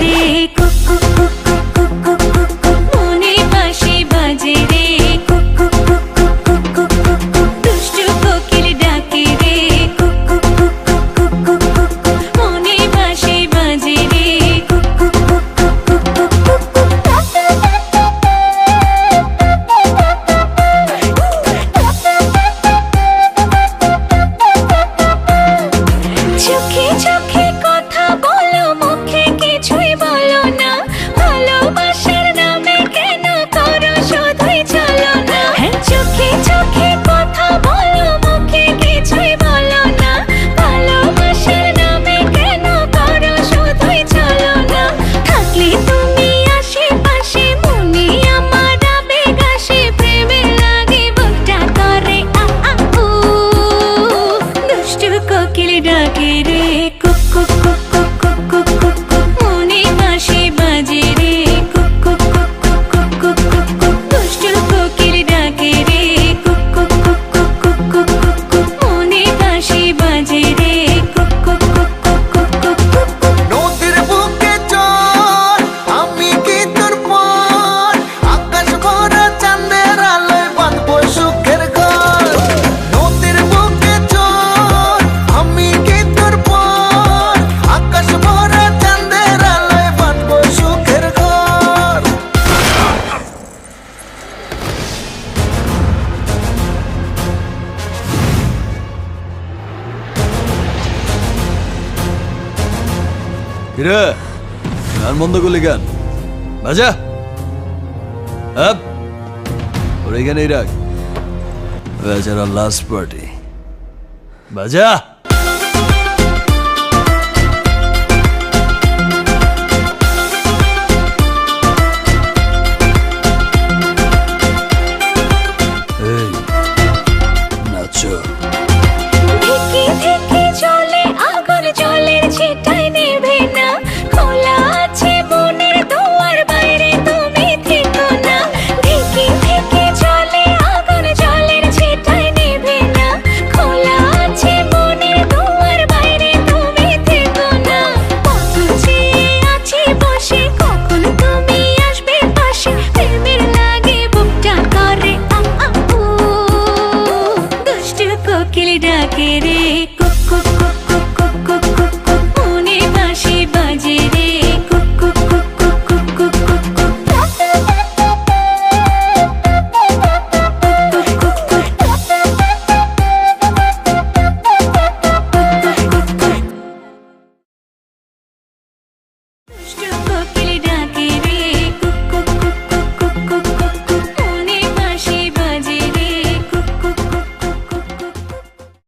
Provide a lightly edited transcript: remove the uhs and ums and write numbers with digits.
রে cook cook cook cook cook cook cook মনে বাঁশি বাজে রে cook cook cook cook cook cook cook দুষ্টু কোকিল ডাকে রে cook cook cook cook cook cook cook মনে বাঁশি বাজে রে cook cook cook cook cook cook চোখে চোখে কথা বলো মুখে কিছুই বলো না ভালোবাসার নামে কেন করো শুধুই চলো না চোখে চোখে কথা বলো মুখে কিছুই বলো না ভালোবাসার নামে কেন করো শুধুই চলো না থাকলে তুমি আশেপাশে মনে আমার আবেগ আসে প্রেমে লাগে বুকটা করে আ আ উ দুষ্টু কোকিল ডাকে রে cook cook cook cook cook cook cook cook মনে বাঁশি বাজে রে cook cook cook cook cook cook cook cook দুষ্টু কোকিল ডাকে রে cook cook cook cook cook cook cook cook মনে বাঁশি বাজে রে cook cook cook cook cook cook cook cook নদীর বুকে চল আমি কি তোর পর আকাশ ভরা চাঁদের আলোয় বাঁধবো সুখের ঘর নদীর বুকে চল আমি কি তোর পর আকাশ ভরা চাঁদের আলোয় বাঁধবো সুখের ঘর কিরে গান বন্ধ করলি গান বাজা আপ ওর এখানেই রাখ বেচারা লাস্ট পার্টি বাজা এই নাচো ধিকি ধিকি চলে আগুন জলের ছিটায় নেভে না খোলা আছে মনের দুয়ার বাইরে তুমি থেকো না ধিকি ধিকি চলে আগুন জলের ছিটায় নেভে না খোলা আছে মনের দুয়ার বাইরে তুমি থেকো না কত চেয়ে আছি বসে কখন তুমি আসবে পাশে প্রেমের লাগে বুকটা করে আ আ উ দুষ্টু কোকিল ডাকে রে